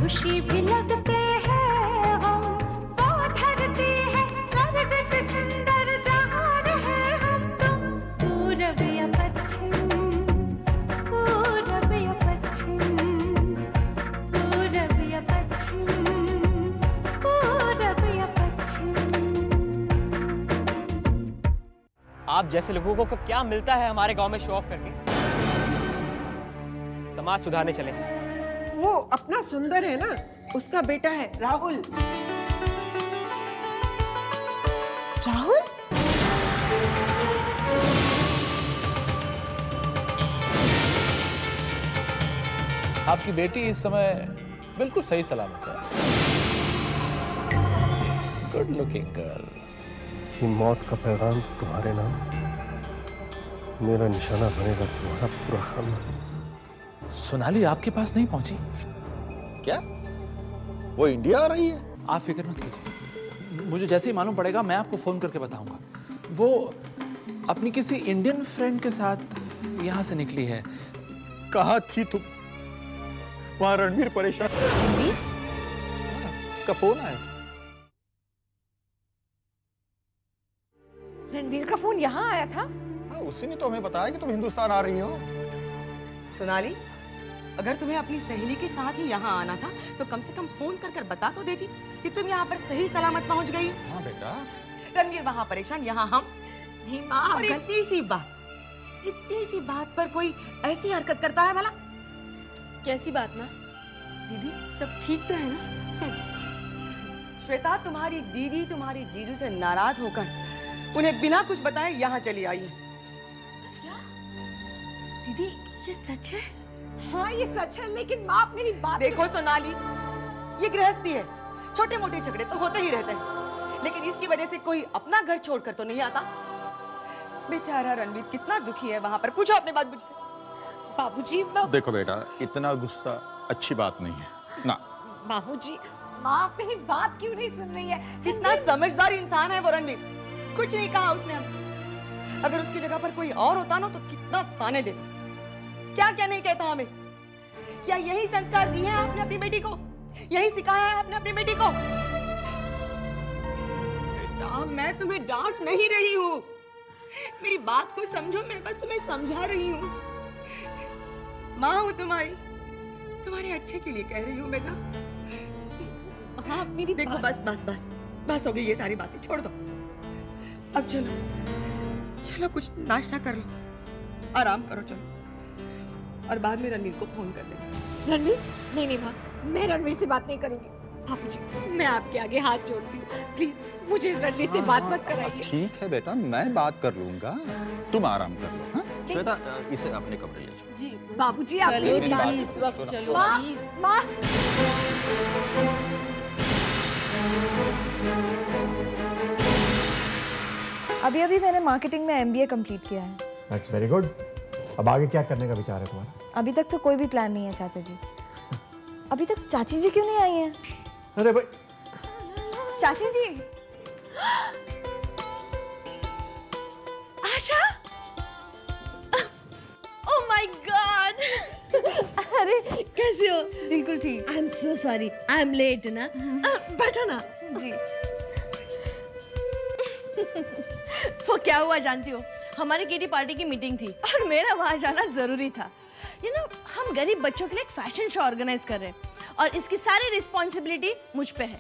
खुशी भी लगते हैं हम, वो धरती है स्वर्ग से सुंदर जहान है हम तुम। पूरब या पश्चिम, पूरब या पश्चिम, पूरब या पश्चिम, पूरब या पश्चिम। आप जैसे लोगों को क्या मिलता है हमारे गांव में शो ऑफ करके? समाज सुधारने चले हैं। वो अपना सुंदर है ना, उसका बेटा है राहुल। राहुल? आपकी बेटी इस समय बिल्कुल सही सलामत है। Good looking girl. ये मौत का पैगाम तुम्हारे नाम, मेरा निशाना बनेगा तुम्हारा पूरा खानदान। सोनाली आपके पास नहीं पहुंची? क्या वो इंडिया आ रही है? आप फिक्र मत कीजिए, मुझे जैसे ही मालूम पड़ेगा मैं आपको फोन करके बताऊंगा। वो अपनी किसी इंडियन फ्रेंड के साथ यहाँ से निकली है। कहाँ थी तुम? वहां रणवीर परेशान। उसका फोन आया। रणवीर का फोन यहाँ आया था? हाँ, उसी ने तो हमें बताया कि तुम हिंदुस्तान आ रही हो। सोनाली, अगर तुम्हें अपनी सहेली के साथ ही यहाँ आना था तो कम से कम फोन कर बता तो देती कि तुम यहाँ पर सही सलामत पहुँच गई। हाँ बेटा। रणवीर वहाँ परेशान, यहाँ हम। नहीं माँ, और इतनी सी बात पर कोई ऐसी हरकत करता है भला? कैसी बात माँ? दीदी सब ठीक तो है ना? श्वेता, तुम्हारी दीदी तुम्हारी जीजू से नाराज होकर उन्हें बिना कुछ बताए यहाँ चली आई है। क्या? दीदी ये सच है? हाँ ये सच है, लेकिन माँ आप मेरी बात देखो सोनाली, ये गृहस्थी है, छोटे मोटे झगड़े तो होते ही रहते हैं, लेकिन इसकी वजह से कोई अपना घर छोड़कर तो नहीं आता। बेचारा रणवीर कितना दुखी है वहाँ पर, पूछो अपने बात मुझसे। बाबूजी। देखो बेटा, इतना गुस्सा अच्छी बात नहीं है ना। बाबूजी, माँ आप मेरी बात क्यों नहीं सुन रही है? कितना समझदार इंसान है वो रणवीर, कुछ नहीं कहा उसने हमें। अगर उसकी जगह पर कोई और होता ना तो कितना ताने देता, क्या क्या नहीं कहता हमें। क्या यही संस्कार दिए हैं आपने अपनी बेटी को? यही सिखाया है आपने अपनी बेटी को? बेटा, मैं तुम्हें डांट नहीं रही हूँ, मेरी बात को समझो, मैं बस तुम्हें समझा रही हूँ। माँ हूँ तुम्हारे अच्छे के लिए कह रही हूँ बेटा। हाँ मेरी देखो बस हो गई ये सारी बातें, छोड़ दो। अब चलो कुछ नाश्ता कर लो, आराम करो चलो, और बाद में रणवीर को फोन कर देना। रणवीर? नहीं माँ, मैं रणवीर से बात नहीं करूंगी। बाबूजी मैं आपके आगे हाथ जोड़ती हूँ, प्लीज मुझे इस रणवीर से बात मत कराइए। ठीक है बेटा, मैं बात कर लूंगा, तुम आराम कर लो। हाँ श्वेता, इसे अपने कमरे ले जाओ। जी बाबूजी आप चलो मेरी दीदी, बात इस वक्त सुनो। चलो। माँ अभी मैंने मार्केटिंग में MBA कंप्लीट किया है। That's very good. अब आगे क्या करने का विचार है तुम्हारा? अभी तक तो कोई भी प्लान नहीं है चाचा जी। अभी तक चाची जी क्यों नहीं आई हैं? अरे भाई, चाची जी। आशा, ओह माय गॉड। अरे कैसे हो? बिल्कुल ठीक। I am so sorry, I am late ना। बैठो ना। जी। वो क्या हुआ जानती हो, हमारी किटी पार्टी की मीटिंग थी और मेरा वहां जाना जरूरी था। हम गरीब बच्चों के लिए एक फैशन शो ऑर्गेनाइज कर रहे हैं और इसकी सारी रिस्पॉन्सिबिलिटी मुझ पे है।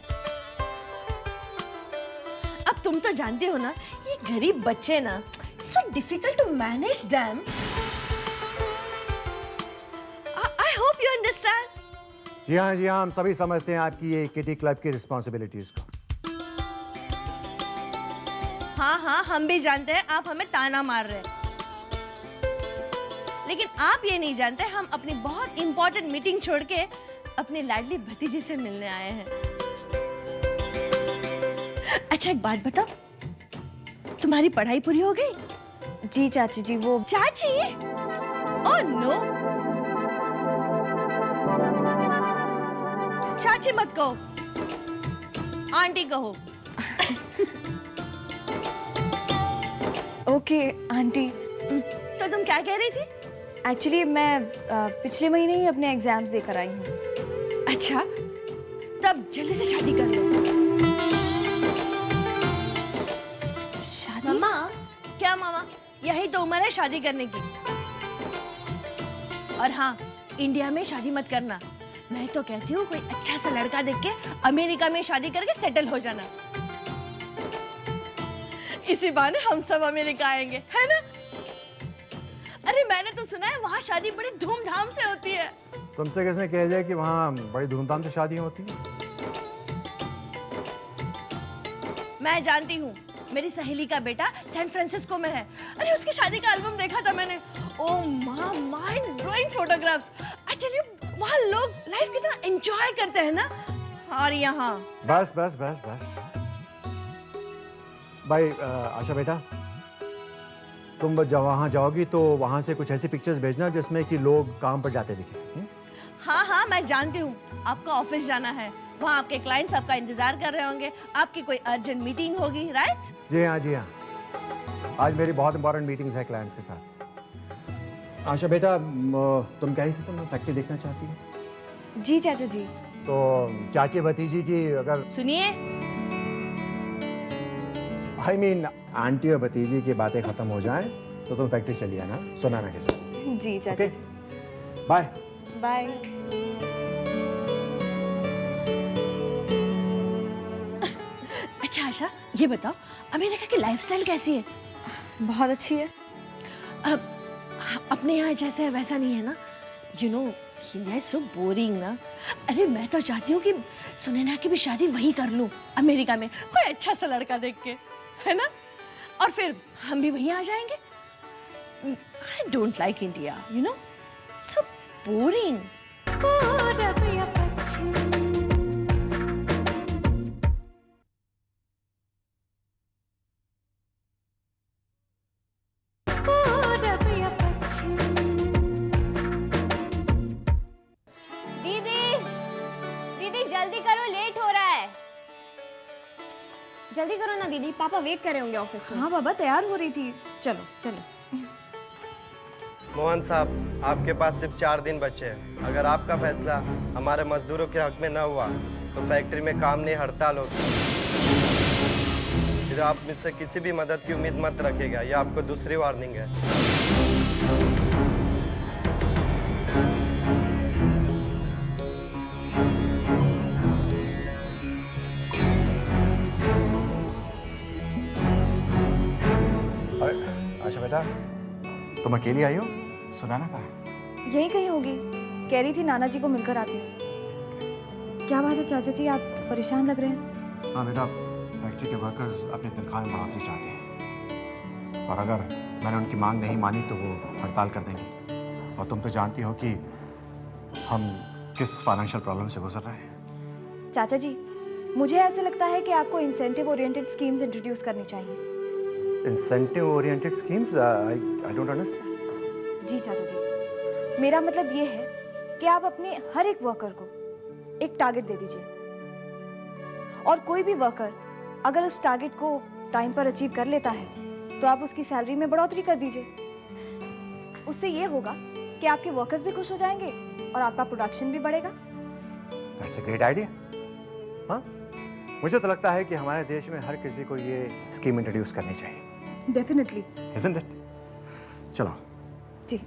अब तुम तो जानते हो ना, ये गरीब बच्चे ना, it's so difficult to manage them. I hope you understand. जी हाँ, हम सभी समझते हैं आपकी ये किटी क्लब की रिस्पॉन्सिबिलिटीज को। हाँ, हम भी जानते हैं आप हमें ताना मार रहे हैं, लेकिन आप ये नहीं जानते हम अपनी बहुत इंपॉर्टेंट मीटिंग छोड़ के अपनी लाडली भतीजी से मिलने आए हैं। अच्छा एक बात बताओ, तुम्हारी पढ़ाई पूरी हो गई? जी चाची जी। वो चाची? ओह नो, चाची मत कहो, आंटी कहो। Okay aunty. तो तुम क्या कह रही थी? एक्चुअली मैं पिछले महीने ही अपने एग्जाम्स देकर आई हूँ। अच्छा, तब जल्दी से शादी कर लो। शादी? मामा, क्या मामा? यही तो उम्र है शादी करने की। और हाँ, इंडिया में शादी मत करना। मैं तो कहती हूँ कोई अच्छा सा लड़का देख के अमेरिका में शादी करके सेटल हो जाना। इसी बहाने हम सब अमेरिका आएंगे, है ना? अरे मैंने तो सुना है वहाँ शादी बड़ी धूमधाम से होती है। तुमसे किसने कह दिया कि वहाँ बड़ी धूमधाम से शादियाँ होती हैं? मैं जानती हूँ, मेरी सहेली का बेटा सैन फ्रांसिस्को में है। अरे उसकी शादी का एल्बम देखा था मैंने। Oh mind blowing photographs. I tell you, वहाँ लोग लाइफ कितना एंजॉय करते हैं ना। और यहाँ बस बस बस बस भाई, आशा बेटा, तुम जब वहाँ जाओगी तो वहाँ से कुछ ऐसी पिक्चर्स भेजना जिसमें कि लोग काम पर जाते दिखे। हाँ हाँ, मैं जानती हूँ आपको ऑफिस जाना है। वहाँ आपके क्लाइंट्स आपका इंतजार कर रहे होंगे। आपकी कोई अर्जेंट मीटिंग होगी, राइट? जी हाँ जी हाँ, आज मेरी बहुत इंपॉर्टेंट मीटिंग्स है क्लाइंट्स के साथ। आशा बेटा, तुम कह रही थी तुम फैक्ट्री देखना चाहती हो? जी चाचा जी। तो चाची भतीजी की अगर सुनिए, आई मीन आंटी और भतीजी की बातें खत्म हो जाएं तो तुम फैक्ट्री चली आना सुनाना के साथ। जी चाचा ओके, जी। Bye bye. अच्छा आशा, ये बताओ अमेरिका की लाइफस्टाइल कैसी है? बहुत अच्छी है। अब अपने यहाँ जैसे है वैसा नहीं है ना? You know, India is so boring ना। अरे मैं तो चाहती हूँ कि सुनैना की भी शादी वही कर लूँ, अमेरिका में, कोई अच्छा सा लड़का देख के, है ना? और फिर हम भी वहीं आ जाएंगे। I don't like India, you know, so boring. पूरब या पश्चिम, पूरब या पश्चिम। दीदी, दीदी जल्दी करो, लेट हो रहा है। जल्दी करो ना दीदी, पापा वेट कर रहे होंगे ऑफिस में। हाँ बाबा, तैयार हो रही थी। चलो चलो। मोहन साहब, आपके पास सिर्फ 4 दिन बचे हैं। अगर आपका फैसला हमारे मजदूरों के हक में न हुआ तो फैक्ट्री में काम नहीं, हड़ताल होगी। फिर आप मुझसे किसी भी मदद की उम्मीद मत रखिएगा, यह आपको दूसरी वार्निंग है। आशा बेटा, तुम अकेली आई हो? सुनाना कहाँ है? यही कहीं होगी। कह रही थी नाना जी को मिलकर आती हूँ। क्या बात है चाचा जी, आप परेशान लग रहे हैं? हाँ बेटा, फैक्ट्री के वर्कर्स अपनी तनख्वाह में बढ़ोतरी चाहते हैं और अगर मैंने उनकी मांग नहीं मानी तो वो हड़ताल कर देंगे। और तुम तो जानती हो कि हम किस फाइनेंशियल प्रॉब्लम से गुजर रहे हैं। चाचा जी, मुझे ऐसे लगता है कि आपको इंसेंटिव ओरिएंटेड स्कीम्स इंट्रोड्यूस करनी चाहिए। Incentive oriented schemes? I don't understand. जी चाचा जी, मेरा मतलब ये है कि आप अपने हर एक वर्कर को एक टारगेट दे दीजिए और कोई भी वर्कर अगर उस टारगेट को टाइम पर अचीव कर लेता है तो आप उसकी सैलरी में बढ़ोतरी कर दीजिए। उससे ये होगा कि आपके वर्कर्स भी खुश हो जाएंगे और आपका प्रोडक्शन भी बढ़ेगा। That's a great idea. हाँ, मुझे तो लगता है कि हमारे देश में हर किसी को ये स्कीम इंट्रोड्यूस करनी चाहिए। डेफिनेटली। Isn't it? चलो। जी।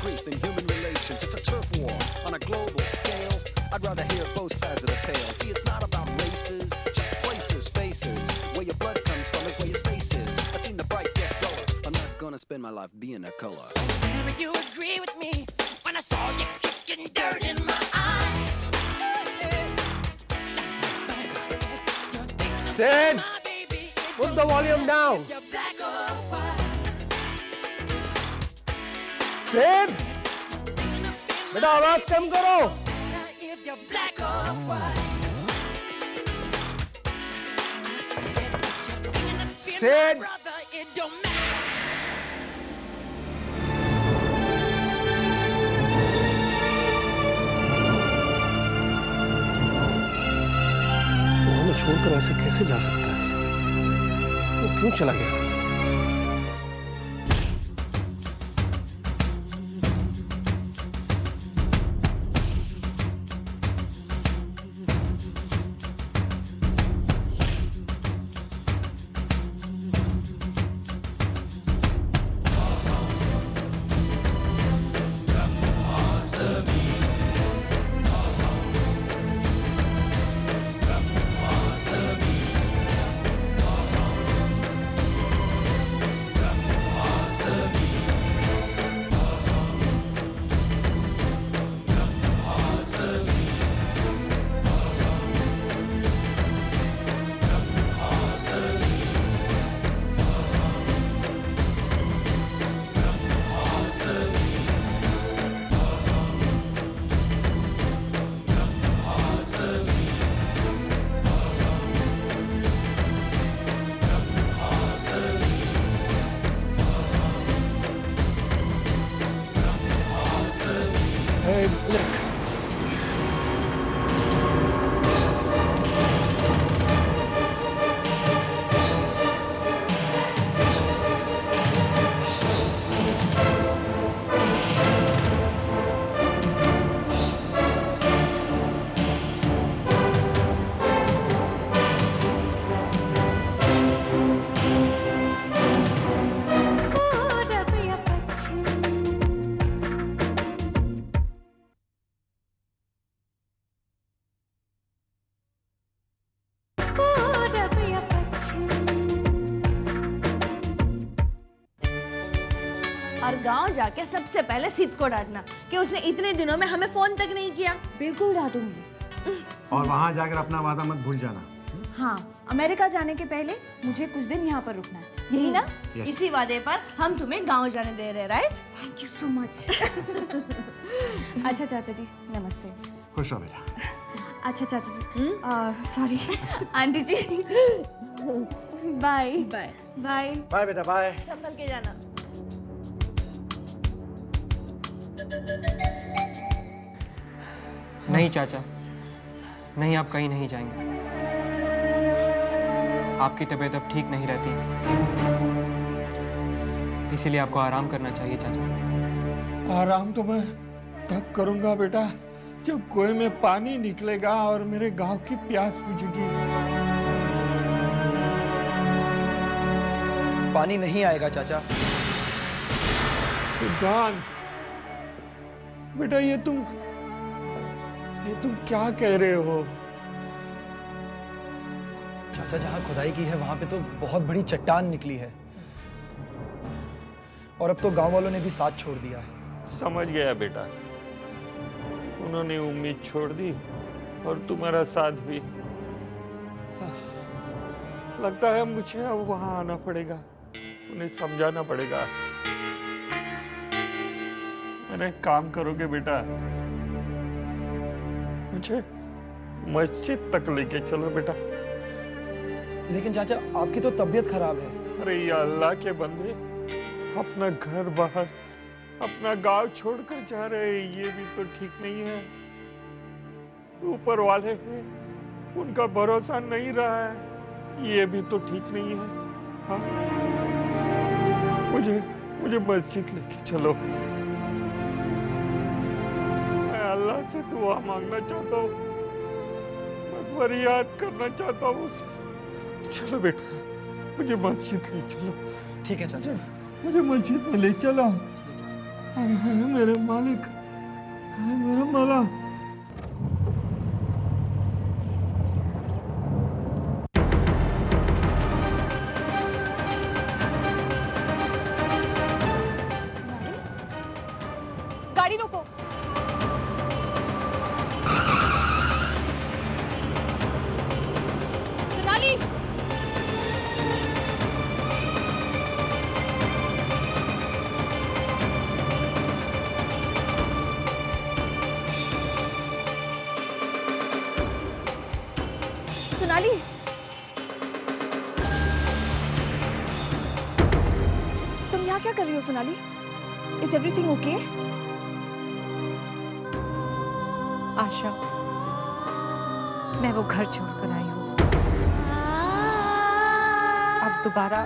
grief than human relations. It's a turf war on a global scale. I'd rather hear both sides of the tale. See, it's not about races, just places, faces. Where your blood comes from is where your space is. I've seen the bright get duller. I'm not gonna spend my life being a color. Tell me you agree with me when I saw you kicking dirt in my eye. Sid, put the volume down. Sid, बेटा आवाज कम करो. Sid. वो हमें छोड़कर ऐसे कैसे जा सकता है? वो क्यों चला गया? Hey, look. और गांव जाके सबसे पहले सिद को डांटना कि उसने इतने दिनों में हमें फोन तक नहीं किया। बिल्कुल डांटूंगी। और वहां जाकर अपना वादा मत भूल जाना। हाँ, अमेरिका जाने के पहले मुझे कुछ दिन यहाँ पर रुकना है, यही ना? Yes. इसी वादे पर हम तुम्हें गांव जाने दे रहे, right? Thank you so much. अच्छा चाचा जी, नमस्ते। खुश हो बेटा। अच्छा चाचा जी, सॉरी आंटी जी, बाय बाय बाय बाय बेटा, बाय। संभल के जाना। नहीं चाचा, नहीं, आप कहीं नहीं जाएंगे। आपकी तबीयत अब ठीक नहीं रहती, इसीलिए आपको आराम करना चाहिए चाचा। आराम तो मैं तब करूंगा बेटा जब कुएं में पानी निकलेगा और मेरे गांव की प्यास बुझेगी। पानी नहीं आएगा चाचा। सिद्धांत, बेटा ये तुम क्या कह रहे हो? चाचा, जहां खुदाई की है वहां पे तो बहुत बड़ी चट्टान निकली है और अब तो गांव वालों ने भी साथ छोड़ दिया है। समझ गया बेटा, उन्होंने उम्मीद छोड़ दी और तुम्हारा साथ भी। लगता है मुझे अब वहां आना पड़ेगा, उन्हें समझाना पड़ेगा। मेरा एक काम करोगे बेटा, मुझे मस्जिद तक लेके चलो बेटा। लेकिन चाचा, आपकी तो तबीयत खराब है। अरे या अल्लाह के बंदे, अपना घर बाहर, अपना गांव छोड़कर जा रहे हैं, ये भी तो ठीक नहीं है। ऊपर वाले पे उनका भरोसा नहीं रहा है, ये भी तो ठीक नहीं है। हाँ, मुझे मस्जिद लेके चलो। मैं अल्लाह से दुआ मांगना चाहता हूँ, मैं फरियाद करना चाहता हूँ उसे। चलो बेटा, मुझे मस्जिद ले चलो। ठीक है चाचा, मुझे मस्जिद में ले चलो। अरे मेरे मालिक, मेरा माला। गाड़ी रोको। सोनाली, सोनाली, तुम यहाँ क्या कर रही हो Sonali? Is everything okay? Asha, मैं वो घर छोड़कर आई हूँ। अब दोबारा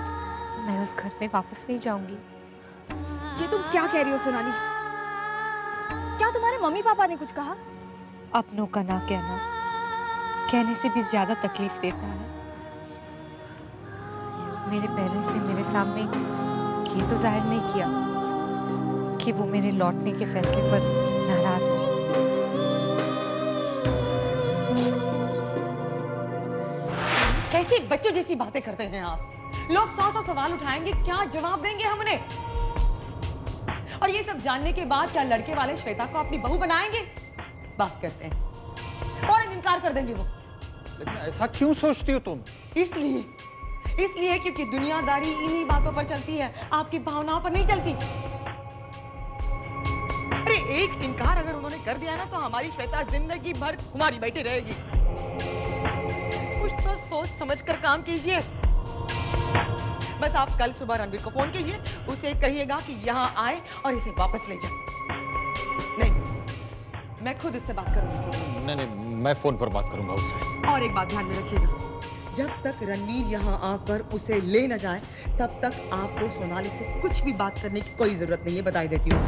मैं उस घर में वापस नहीं जाऊंगी। ये तुम क्या कह रही हो सोनाली? क्या तुम्हारे मम्मी पापा ने कुछ कहा? अपनों का ना कहना कहने से भी ज्यादा तकलीफ देता है। मेरे पेरेंट्स ने मेरे सामने ये तो जाहिर नहीं किया कि वो मेरे लौटने के फैसले पर नाराज हैं। कैसी बच्चों जैसी बातें करते हैं आप? लोग 100 सवाल उठाएंगे, क्या जवाब देंगे हम उन्हें? और ये सब जानने के बाद क्या लड़के वाले श्वेता को अपनी बहू बनाएंगे? बात करते हैं, फौरन इनकार कर देंगे वो। लेकिन ऐसा क्यों सोचती हो तुम? इसलिए क्योंकि दुनियादारी इन्हीं बातों पर चलती है, आपकी भावनाओं पर नहीं चलती। अरे एक इनकार अगर उन्होंने कर दिया ना, तो हमारी श्वेता जिंदगी भर कुमारी बैठी रहेगी। कुछ तो सोच समझ कर काम कीजिए। बस आप कल सुबह रणवीर को फोन कीजिए, उसे कहिएगा कि यहाँ आए और इसे वापस ले जाए। नहीं, मैं खुद उससे बात करूंगी। नहीं, मैं फोन पर बात करूंगा उससे। और एक बात ध्यान में रखिएगा, जब तक रणवीर यहाँ आकर उसे ले न जाए, तब तक आपको सोनाली से कुछ भी बात करने की कोई जरूरत नहीं है, बताई देती हूँ।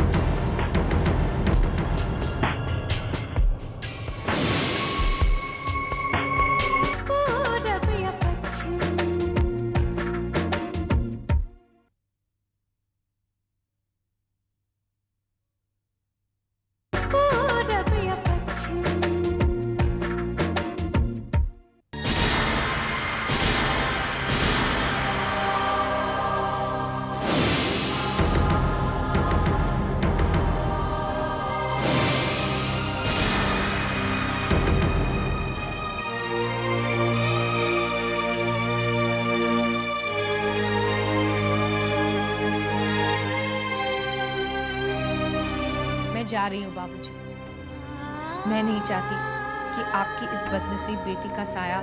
मैं जा रही हूँ बाबूजी। मैं नहीं चाहती कि आपकी इस बदनसीब बेटी का साया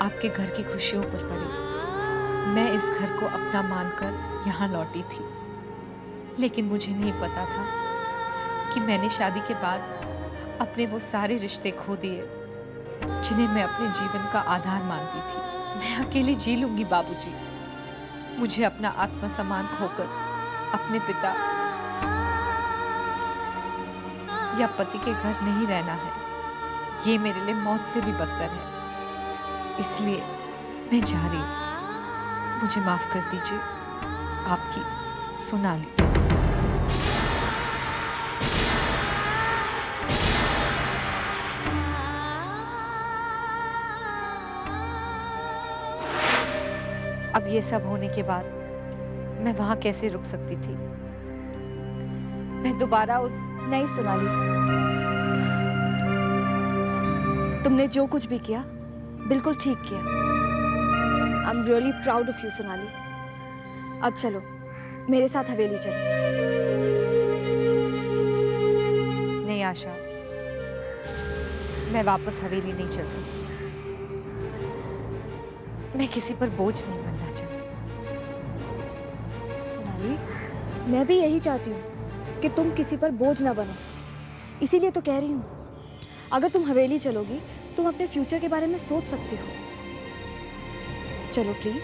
आपके घर की खुशियों पर पड़े। मैं इस घर को अपना मानकर यहाँ लौटी थी, लेकिन मुझे नहीं पता था कि मैंने शादी के बाद अपने वो सारे रिश्ते खो दिए जिन्हें मैं अपने जीवन का आधार मानती थी। मैं अकेली जी लूंगी बाबूजी। मुझे अपना आत्मसम्मान खोकर अपने पिता या पति के घर नहीं रहना है। ये मेरे लिए मौत से भी बदतर है। इसलिए मैं जा रही हूँ। मुझे माफ कर दीजिए। आपकी सोनाली। अब ये सब होने के बाद मैं वहां कैसे रुक सकती थी? मैं दोबारा उस नहीं सोनाली, तुमने जो कुछ भी किया बिल्कुल ठीक किया। I am really proud of you Sonali. अब चलो मेरे साथ हवेली चलो। नहीं आशा, मैं वापस हवेली नहीं चल सकती। मैं किसी पर बोझ नहीं बनना चाहती। सोनाली, मैं भी यही चाहती हूँ कि तुम किसी पर बोझ ना बनो। इसीलिए तो कह रही हूँ, अगर तुम हवेली चलोगी तुम अपने फ्यूचर के बारे में सोच सकती हो। चलो प्लीज।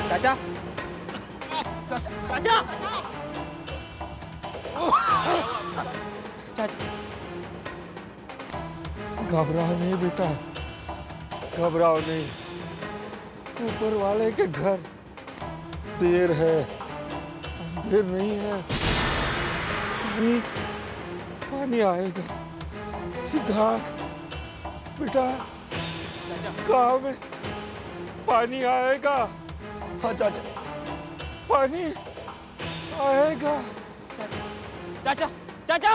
चाचा चाचा चाचा घबराओ नहीं बेटा, घबराओ नहीं। ऊपर वाले के घर देर है, अंधेर नहीं है। पानी पानी आएगा। सिद्धार्थ बेटा, गाँव में पानी आएगा। हाँ चाचा, पानी आएगा। चाचा चाचा चाचा